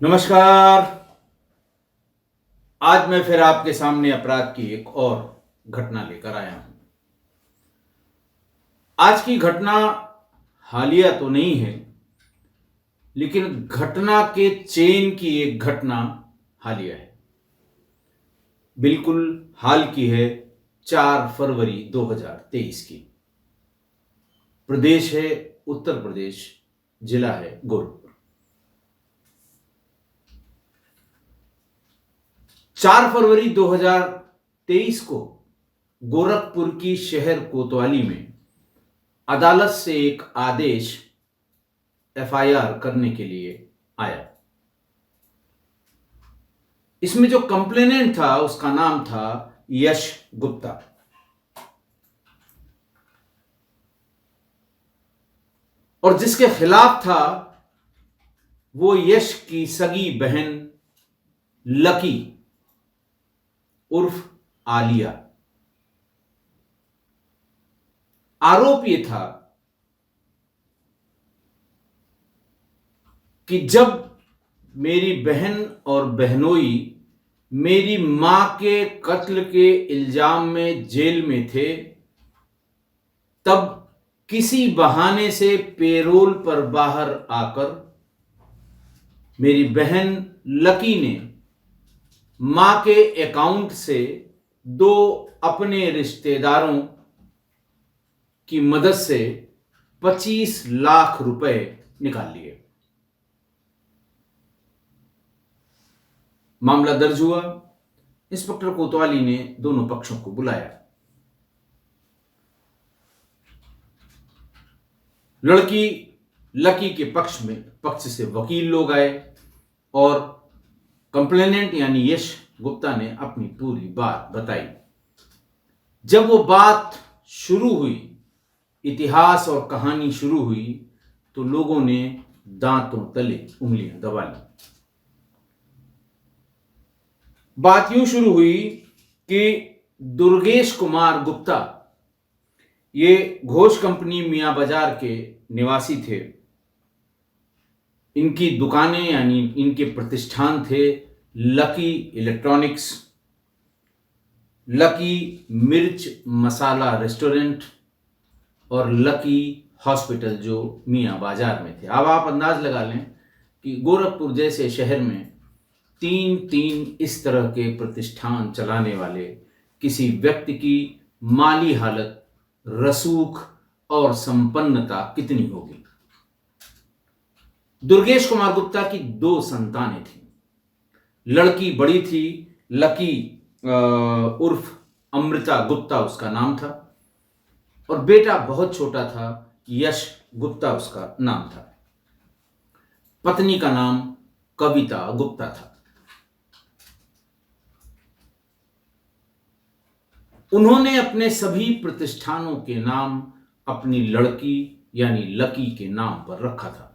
नमस्कार। आज मैं फिर आपके सामने अपराध की एक और घटना लेकर आया हूं। आज की घटना हालिया तो नहीं है, लेकिन घटना के चेन की एक घटना हालिया है। बिल्कुल हाल की है, 4 फरवरी 2023 की। प्रदेश है उत्तर प्रदेश, जिला है गोरखपुर। 4 फरवरी 2023 को गोरखपुर की शहर कोतवाली में अदालत से एक आदेश एफआईआर करने के लिए आया। इसमें जो कंप्लेनेंट था उसका नाम था यश गुप्ता। और जिसके खिलाफ था वो यश की सगी बहन लकी उर्फ आलिया। आरोप ये था कि जब मेरी बहन और बहनोई मेरी मां के कत्ल के इल्जाम में जेल में थे, तब किसी बहाने से पेरोल पर बाहर आकर मेरी बहन लकी ने मां के अकाउंट से 2 अपने रिश्तेदारों की मदद से 25 लाख रुपए निकाल लिए। मामला दर्ज हुआ। इंस्पेक्टर कोतवाली ने दोनों पक्षों को बुलाया। लड़की लकी के पक्ष से वकील लोग आए और कंप्लेनेंट यानी यश गुप्ता ने अपनी पूरी बात बताई। जब वो बात शुरू हुई, इतिहास और कहानी शुरू हुई, तो लोगों ने दांतों तले उंगलियां दबा ली। बात यूं शुरू हुई कि दुर्गेश कुमार गुप्ता, ये घोष कंपनी मियां बाजार के निवासी थे। इनकी दुकानें यानी इनके प्रतिष्ठान थे लकी इलेक्ट्रॉनिक्स, लकी मिर्च मसाला रेस्टोरेंट और लकी हॉस्पिटल, जो मियां बाजार में थे। अब आप अंदाज लगा लें कि गोरखपुर जैसे शहर में 3 इस तरह के प्रतिष्ठान चलाने वाले किसी व्यक्ति की माली हालत, रसूख और संपन्नता कितनी होगी। दुर्गेश कुमार गुप्ता की 2 संतानें थीं। लड़की बड़ी थी, लकी उर्फ अमृता गुप्ता उसका नाम था, और बेटा बहुत छोटा था, यश गुप्ता उसका नाम था। पत्नी का नाम कविता गुप्ता था। उन्होंने अपने सभी प्रतिष्ठानों के नाम अपनी लड़की यानी लकी के नाम पर रखा था,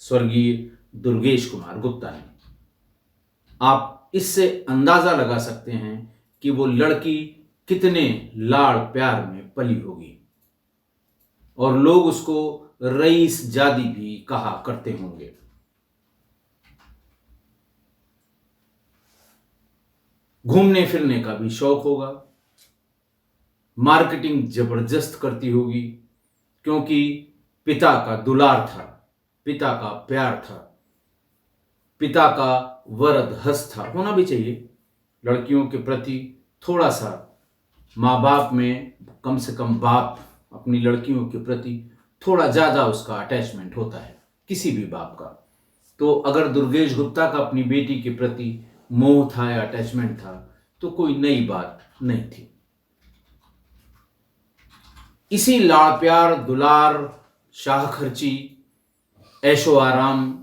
स्वर्गीय दुर्गेश कुमार गुप्ता ने। आप इससे अंदाजा लगा सकते हैं कि वो लड़की कितने लाड़ प्यार में पली होगी, और लोग उसको रईस जादी भी कहा करते होंगे। घूमने फिरने का भी शौक होगा, मार्केटिंग जबरदस्त करती होगी, क्योंकि पिता का दुलार था, पिता का प्यार था, पिता का वरद हस्त था। होना भी चाहिए लड़कियों के प्रति थोड़ा सा। माँ बाप में कम से कम बाप अपनी लड़कियों के प्रति थोड़ा ज़्यादा उसका अटैचमेंट होता है, किसी भी बाप का। तो अगर दुर्गेश गुप्ता का अपनी बेटी के प्रति मोह था या अटैचमेंट था, तो कोई नई बात नहीं थी। इसी लाड़ प्यार, दुलार, शाह खर्ची, ऐशो आराम,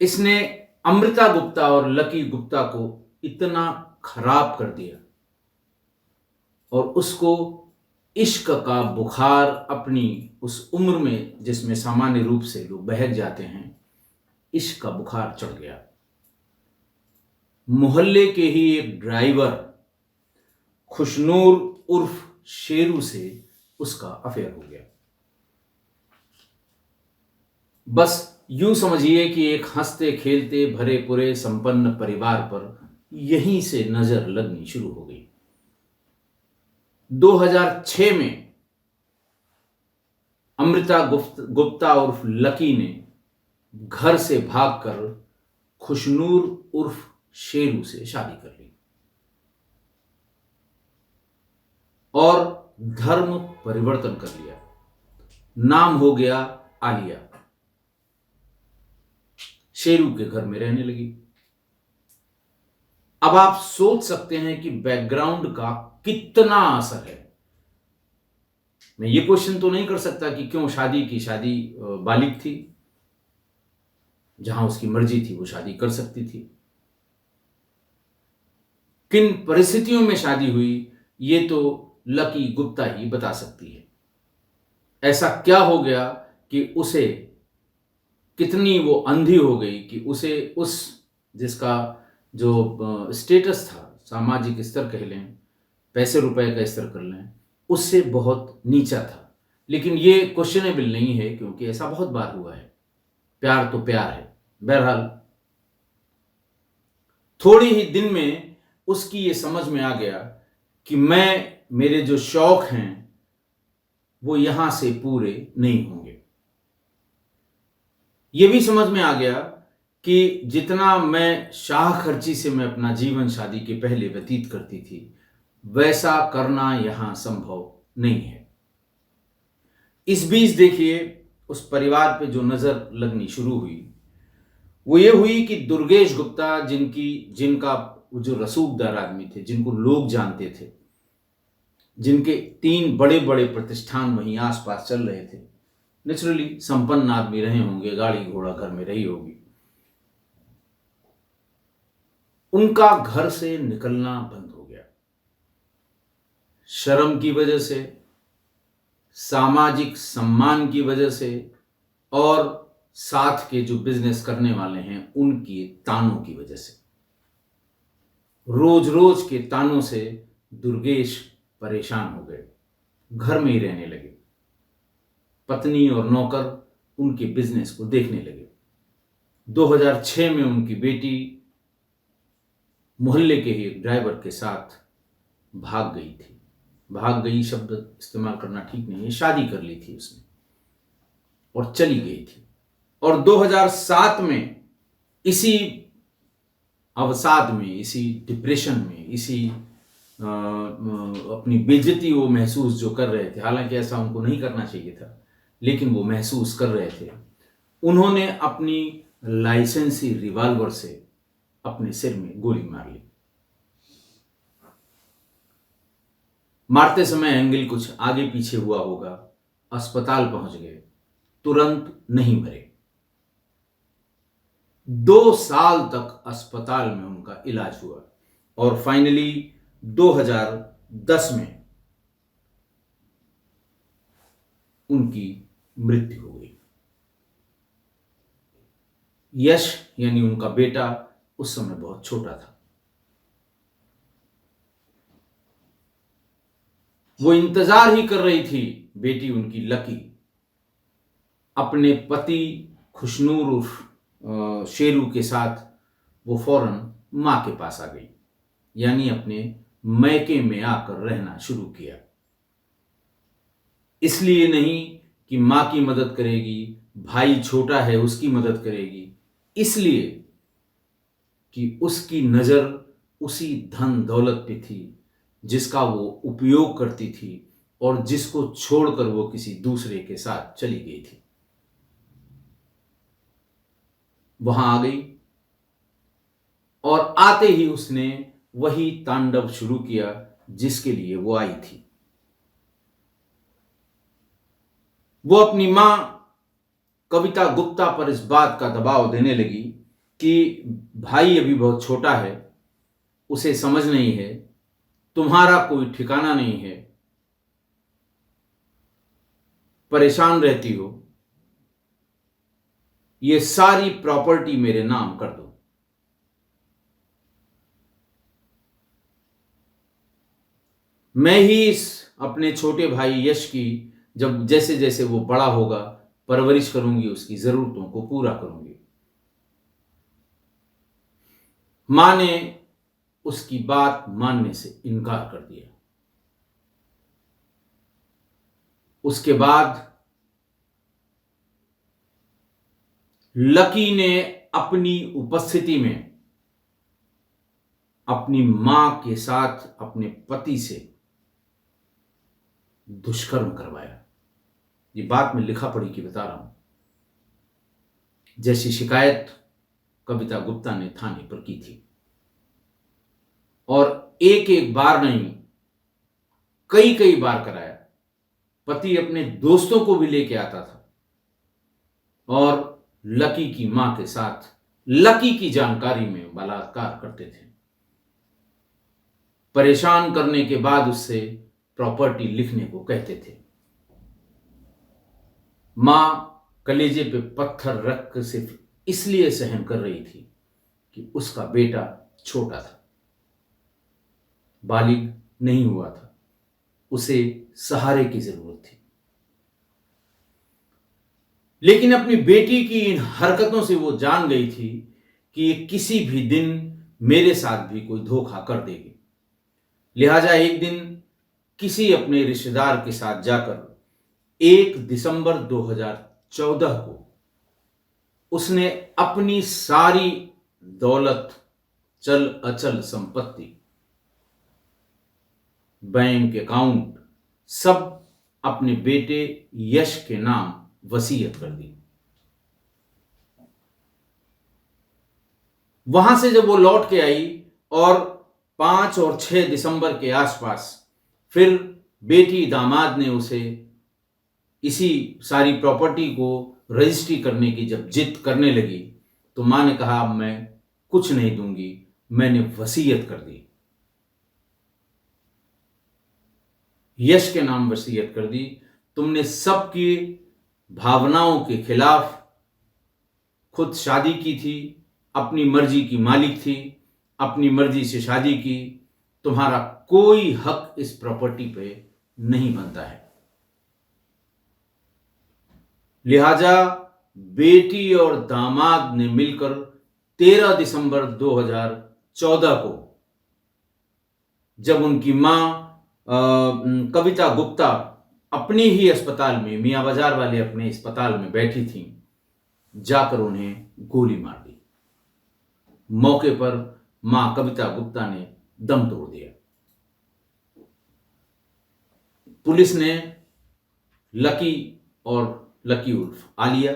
इसने अमृता गुप्ता और लकी गुप्ता को इतना खराब कर दिया, और उसको इश्क का बुखार अपनी उस उम्र में जिसमें सामान्य रूप से लोग बहक जाते हैं, इश्क का बुखार चढ़ गया। मोहल्ले के ही एक ड्राइवर खुशनूर उर्फ शेरू से उसका अफेयर हो गया। बस यूं समझिए कि एक हंसते खेलते भरे पूरे संपन्न परिवार पर यहीं से नजर लगनी शुरू हो गई। 2006 में अमृता गुप्ता उर्फ लकी ने घर से भागकर खुशनूर उर्फ शेरू से शादी कर ली और धर्म परिवर्तन कर लिया। नाम हो गया आलिया। शेरू के घर में रहने लगी। अब आप सोच सकते हैं कि बैकग्राउंड का कितना असर है। मैं ये क्वेश्चन तो नहीं कर सकता कि क्यों शादी की। शादी बालिग थी, जहां उसकी मर्जी थी वो शादी कर सकती थी। किन परिस्थितियों में शादी हुई ये तो लकी गुप्ता ही बता सकती है। ऐसा क्या हो गया कि उसे कितनी वो अंधी हो गई कि उसे उस जिसका जो स्टेटस था, सामाजिक स्तर कह लें, पैसे रुपए का स्तर कर लें, उससे बहुत नीचा था। लेकिन ये क्वेश्चनेबल नहीं है क्योंकि ऐसा बहुत बार हुआ है। प्यार तो प्यार है। बहरहाल थोड़ी ही दिन में उसकी ये समझ में आ गया कि मेरे जो शौक हैं वो यहां से पूरे नहीं होंगे। ये भी समझ में आ गया कि जितना मैं शाह खर्ची से मैं अपना जीवन शादी के पहले व्यतीत करती थी, वैसा करना यहां संभव नहीं है। इस बीच देखिए उस परिवार पे जो नजर लगनी शुरू हुई वो ये हुई कि दुर्गेश गुप्ता, जिनका जो रसूखदार आदमी थे, जिनको लोग जानते थे, जिनके 3 बड़े बड़े प्रतिष्ठान वहीं आसपास चल रहे थे, नेचुरली संपन्न आदमी रहे होंगे, गाड़ी घोड़ा घर में रही होगी, उनका घर से निकलना बंद हो गया। शर्म की वजह से, सामाजिक सम्मान की वजह से और साथ के जो बिजनेस करने वाले हैं उनके तानों की वजह से। रोज रोज के तानों से दुर्गेश परेशान हो गए, घर में ही रहने लगे। पत्नी और नौकर उनके बिजनेस को देखने लगे। 2006 में उनकी बेटी मोहल्ले के ही एक ड्राइवर के साथ भाग गई थी। भाग गई शब्द इस्तेमाल करना ठीक नहीं है, शादी कर ली थी उसने और चली गई थी। और 2007 में इसी अवसाद में, इसी डिप्रेशन में, इसी अपनी बेइज्जती वो महसूस जो कर रहे थे, हालांकि ऐसा उनको नहीं करना चाहिए था, लेकिन वो महसूस कर रहे थे, उन्होंने अपनी लाइसेंसी रिवॉल्वर से अपने सिर में गोली मार ली। मारते समय एंगल कुछ आगे पीछे हुआ होगा। अस्पताल पहुंच गए, तुरंत नहीं मरे। 2 साल तक अस्पताल में उनका इलाज हुआ और फाइनली 2010 में उनकी मृत्यु हो गई। यश यानी उनका बेटा उस समय बहुत छोटा था। वो इंतजार ही कर रही थी, बेटी उनकी लकी अपने पति खुशनूर उर्फ शेरू के साथ वो फौरन मां के पास आ गई, यानी अपने मैके में आकर रहना शुरू किया। इसलिए नहीं कि मां की मदद करेगी, भाई छोटा है उसकी मदद करेगी, इसलिए कि उसकी नजर उसी धन दौलत पे थी जिसका वो उपयोग करती थी और जिसको छोड़कर वो किसी दूसरे के साथ चली गई थी। वहां आ गई और आते ही उसने वही तांडव शुरू किया जिसके लिए वो आई थी। वो अपनी मां कविता गुप्ता पर इस बात का दबाव देने लगी कि भाई अभी बहुत छोटा है, उसे समझ नहीं है, तुम्हारा कोई ठिकाना नहीं है, परेशान रहती हो, ये सारी प्रॉपर्टी मेरे नाम कर दो। मैं ही इस अपने छोटे भाई यश की, जब जैसे जैसे वो बड़ा होगा परवरिश करूंगी, उसकी जरूरतों को पूरा करूंगी। मां ने उसकी बात मानने से इनकार कर दिया। उसके बाद लकी ने अपनी उपस्थिति में अपनी मां के साथ अपने पति से दुष्कर्म करवाया। ये बात मैं लिखा पढ़ी की बता रहा हूं। जैसी शिकायत कविता गुप्ता ने थाने पर की थी, और एक एक बार नहीं, कई कई बार कराया। पति अपने दोस्तों को भी लेके आता था और लकी की मां के साथ लकी की जानकारी में बलात्कार करते थे। परेशान करने के बाद उससे प्रॉपर्टी लिखने को कहते थे। मां कलेजे पे पत्थर रख कर सिर्फ इसलिए सहन कर रही थी कि उसका बेटा छोटा था, बालिग नहीं हुआ था, उसे सहारे की जरूरत थी। लेकिन अपनी बेटी की इन हरकतों से वो जान गई थी कि ये किसी भी दिन मेरे साथ भी कोई धोखा कर देगी। लिहाजा एक दिन किसी अपने रिश्तेदार के साथ जाकर 1 दिसंबर 2014 को उसने अपनी सारी दौलत, चल अचल संपत्ति, बैंक अकाउंट सब अपने बेटे यश के नाम वसीयत कर दी। वहां से जब वो लौट के आई और 5 और 6 दिसंबर के आसपास फिर बेटी दामाद ने उसे इसी सारी प्रॉपर्टी को रजिस्ट्री करने की जब जिद करने लगी, तो मां ने कहा अब मैं कुछ नहीं दूंगी, मैंने वसीयत कर दी। यश के नाम वसीयत कर दी। तुमने सबकी भावनाओं के खिलाफ खुद शादी की थी, अपनी मर्जी की मालिक थी, अपनी मर्जी से शादी की, तुम्हारा कोई हक इस प्रॉपर्टी पे नहीं बनता है। लिहाजा बेटी और दामाद ने मिलकर 13 दिसंबर 2014 को, जब उनकी मां कविता गुप्ता अपने ही अस्पताल में, मियां बाजार वाले अपने अस्पताल में बैठी थी, जाकर उन्हें गोली मार दी। मौके पर मां कविता गुप्ता ने दम तोड़ दिया। पुलिस ने लकी उर्फ आलिया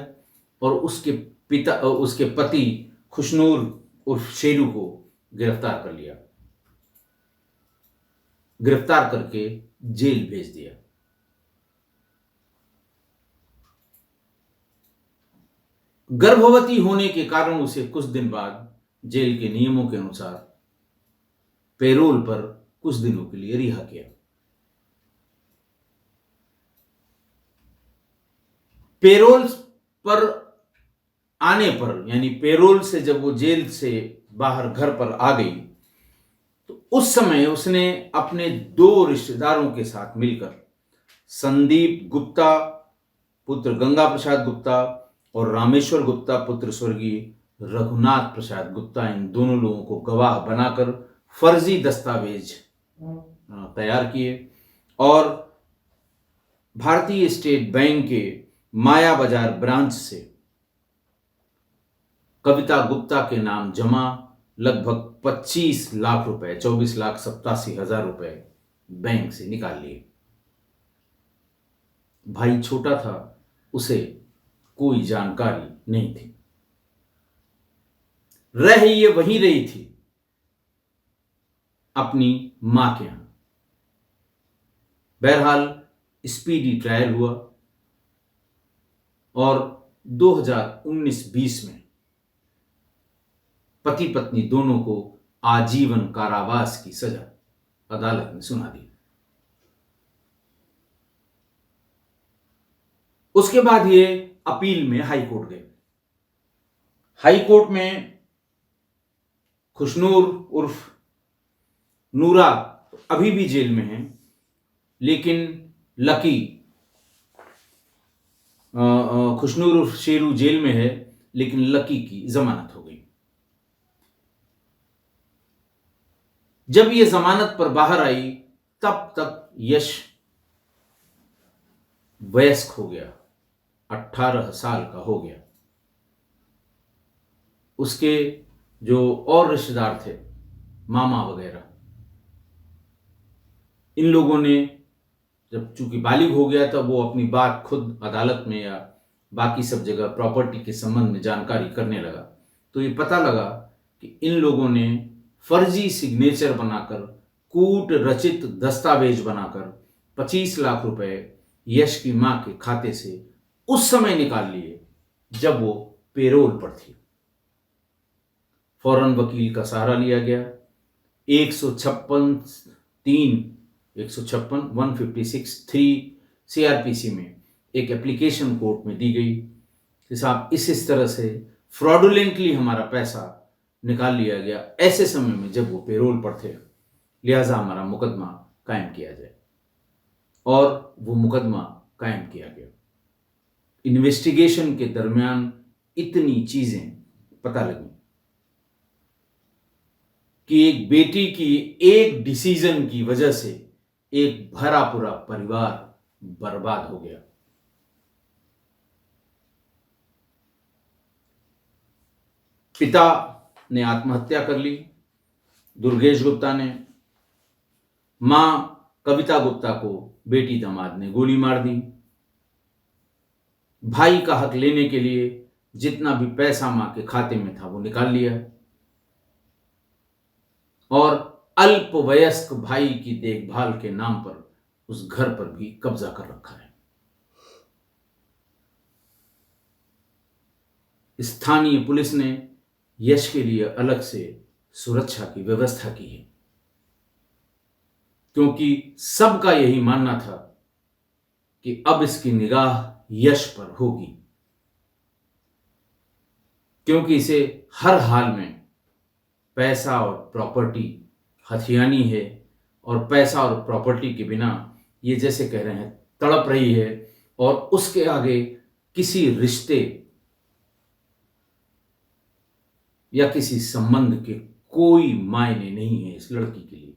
और उसके पति खुशनूर उर्फ शेरू को गिरफ्तार कर लिया। गिरफ्तार करके जेल भेज दिया। गर्भवती होने के कारण उसे कुछ दिन बाद जेल के नियमों के अनुसार पेरोल पर कुछ दिनों के लिए रिहा किया। पेरोल पर आने पर, यानी पेरोल से जब वो जेल से बाहर घर पर आ गई, तो उस समय उसने अपने 2 रिश्तेदारों के साथ मिलकर संदीप गुप्ता पुत्र गंगा प्रसाद गुप्ता और रामेश्वर गुप्ता पुत्र स्वर्गीय रघुनाथ प्रसाद गुप्ता, इन दोनों लोगों को गवाह बनाकर फर्जी दस्तावेज तैयार किए और भारतीय स्टेट बैंक के माया बाजार ब्रांच से कविता गुप्ता के नाम जमा लगभग 25 लाख रुपए, 24,87,000 रुपए बैंक से निकाल लिए। भाई छोटा था, उसे कोई जानकारी नहीं थी। ये वहीं रही थी अपनी मां के यहां। बहरहाल स्पीडी ट्रायल हुआ और 2019-20 में पति पत्नी दोनों को आजीवन कारावास की सजा अदालत ने सुना दी। उसके बाद ये अपील में हाई कोर्ट गए। हाई कोर्ट में खुशनूर उर्फ नूरा अभी भी जेल में है, लेकिन लकी खुशनूर उर्फ शेरू जेल में है, लेकिन लकी की जमानत हो गई। जब ये जमानत पर बाहर आई तब तक यश वयस्क हो गया, 18 साल का हो गया। उसके जो और रिश्तेदार थे, मामा वगैरह, इन लोगों ने जब चूंकि बालिग हो गया तब वो अपनी बात खुद अदालत में या बाकी सब जगह प्रॉपर्टी के संबंध में जानकारी करने लगा, तो ये पता लगा कि इन लोगों ने फर्जी सिग्नेचर बनाकर, कूट रचित दस्तावेज बनाकर 25 लाख रुपए यश की मां के खाते से उस समय निकाल लिए जब वो पेरोल पर थी। फौरन वकील का सहारा लिया गया। 156(3) सीआरपीसी में एक एप्लीकेशन कोर्ट में दी गई कि साहब इस तरह से फ्रॉडुलेंटली हमारा पैसा निकाल लिया गया ऐसे समय में जब वो पेरोल पर थे, लिहाजा हमारा मुकदमा कायम किया जाए। और वो मुकदमा कायम किया गया। इन्वेस्टिगेशन के दरमियान इतनी चीजें पता लगी कि एक बेटी की एक डिसीजन की वजह से एक भरा पूरा परिवार बर्बाद हो गया। पिता ने आत्महत्या कर ली, दुर्गेश गुप्ता ने। मां कविता गुप्ता को बेटी दामाद ने गोली मार दी। भाई का हक लेने के लिए जितना भी पैसा मां के खाते में था वो निकाल लिया और अल्पवयस्क भाई की देखभाल के नाम पर उस घर पर भी कब्जा कर रखा है। स्थानीय पुलिस ने यश के लिए अलग से सुरक्षा की व्यवस्था की है, क्योंकि सबका यही मानना था कि अब इसकी निगाह यश पर होगी, क्योंकि इसे हर हाल में पैसा और प्रॉपर्टी हथियानी है और पैसा और प्रॉपर्टी के बिना ये जैसे कह रहे हैं तड़प रही है और उसके आगे किसी रिश्ते या किसी संबंध के कोई मायने नहीं है इस लड़की के लिए।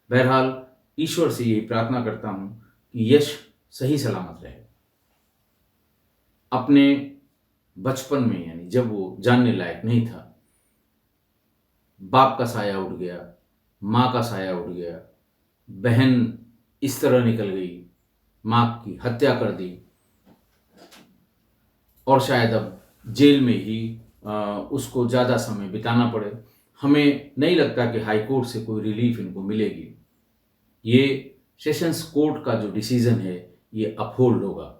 बहरहाल ईश्वर से यही प्रार्थना करता हूं कि यश सही सलामत रहे। अपने बचपन में यानी जब वो जानने लायक नहीं था, बाप का साया उड़ गया, माँ का साया उड़ गया, बहन इस तरह निकल गई, माँ की हत्या कर दी और शायद अब जेल में ही उसको ज़्यादा समय बिताना पड़े। हमें नहीं लगता कि हाई कोर्ट से कोई रिलीफ इनको मिलेगी। ये सेशंस कोर्ट का जो डिसीजन है ये अपहोल्ड होगा।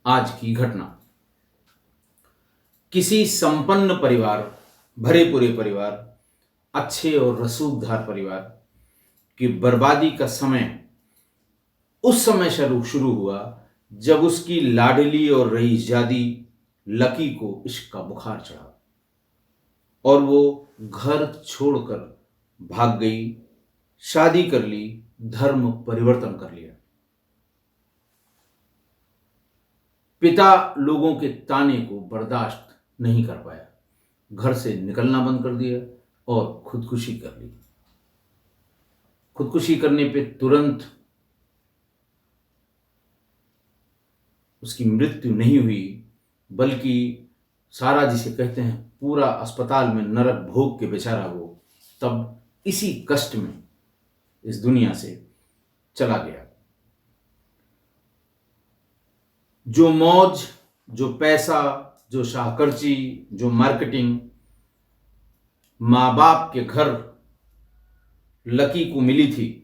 आज की घटना, किसी संपन्न परिवार, भरे पूरे परिवार, अच्छे और रसूखदार परिवार की बर्बादी का समय उस समय शुरू हुआ जब उसकी लाडली और रईसजादी लकी को इश्क का बुखार चढ़ा और वो घर छोड़कर भाग गई, शादी कर ली, धर्म परिवर्तन कर लिया। पिता लोगों के ताने को बर्दाश्त नहीं कर पाया, घर से निकलना बंद कर दिया और खुदकुशी कर ली। खुदकुशी करने पे तुरंत उसकी मृत्यु नहीं हुई, बल्कि सारा जिसे कहते हैं पूरा अस्पताल में नरक भोग के बेचारा वो तब इसी कष्ट में इस दुनिया से चला गया। जो मौज, जो पैसा, जो शाहकर्ची, जो मार्केटिंग माँ बाप के घर लकी को मिली थी,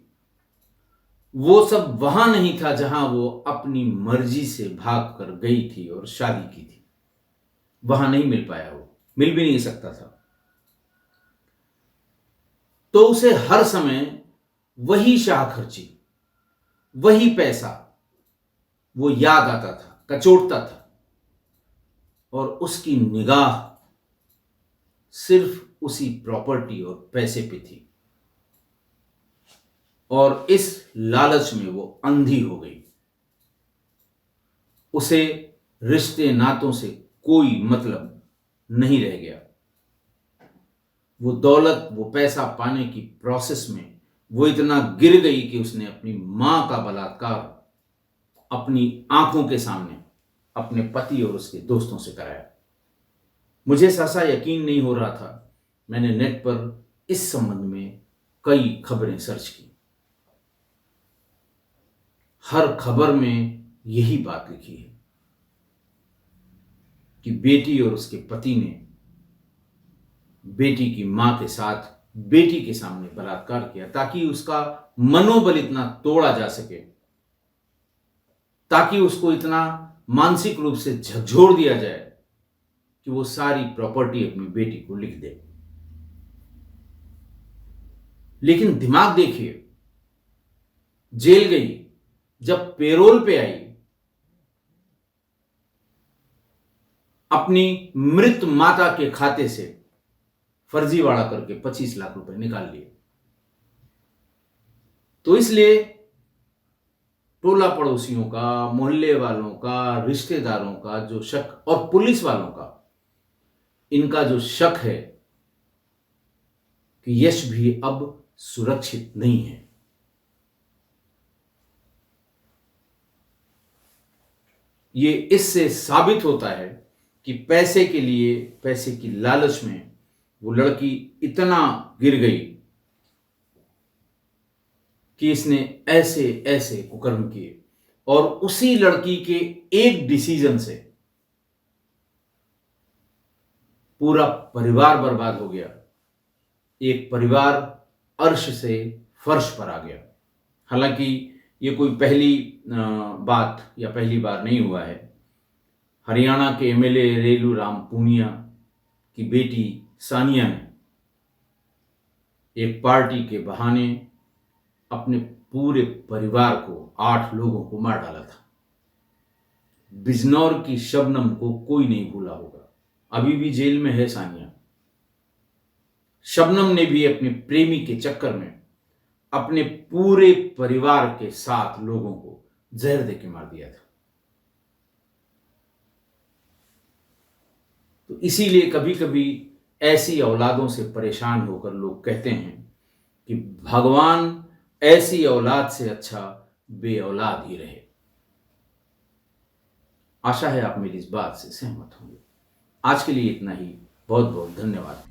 वो सब वहां नहीं था जहां वो अपनी मर्जी से भाग कर गई थी और शादी की थी। वहां नहीं मिल पाया, वो मिल भी नहीं सकता था। तो उसे हर समय वही शाहखर्ची, वही पैसा वो याद आता था, कचोटता था और उसकी निगाह सिर्फ उसी प्रॉपर्टी और पैसे पे थी। और इस लालच में वो अंधी हो गई। उसे रिश्ते नातों से कोई मतलब नहीं रह गया। वो दौलत, वो पैसा पाने की प्रोसेस में वो इतना गिर गई कि उसने अपनी मां का बलात्कार अपनी आंखों के सामने अपने पति और उसके दोस्तों से कराया। मुझे सहसा यकीन नहीं हो रहा था। मैंने नेट पर इस संबंध में कई खबरें सर्च की। हर खबर में यही बात लिखी है कि बेटी और उसके पति ने बेटी की मां के साथ बेटी के सामने बलात्कार किया, ताकि उसका मनोबल इतना तोड़ा जा सके, ताकि उसको इतना मानसिक रूप से झकझोर दिया जाए कि वो सारी प्रॉपर्टी अपनी बेटी को लिख दे। लेकिन दिमाग देखिए, जेल गई, जब पेरोल पे आई, अपनी मृत माता के खाते से फर्जीवाड़ा करके 25 लाख रुपए निकाल लिए। तो इसलिए टोला पड़ोसियों का, मोहल्ले वालों का, रिश्तेदारों का जो शक और पुलिस वालों का, इनका जो शक है कि यश भी अब सुरक्षित नहीं है। ये इससे साबित होता है कि पैसे के लिए, पैसे की लालच में वो लड़की इतना गिर गई कि इसने ऐसे ऐसे कुकर्म किए, और उसी लड़की के एक डिसीजन से पूरा परिवार बर्बाद हो गया। एक परिवार अर्श से फर्श पर आ गया। हालांकि ये कोई पहली बात या पहली बार नहीं हुआ है। हरियाणा के एमएलए रेलू राम पूनिया की बेटी सानिया ने एक पार्टी के बहाने अपने पूरे परिवार को, 8 लोगों को मार डाला था। बिजनौर की शबनम को कोई नहीं भूला होगा, अभी भी जेल में है सानिया। शबनम ने भी अपने प्रेमी के चक्कर में अपने पूरे परिवार के 7 लोगों को जहर देके मार दिया था। तो इसीलिए कभी कभी ऐसी औलादों से परेशान होकर लोग कहते हैं कि भगवान ऐसी औलाद से अच्छा बे औलाद ही रहे। आशा है आप मेरी इस बात से सहमत होंगे। आज के लिए इतना ही। बहुत बहुत धन्यवाद।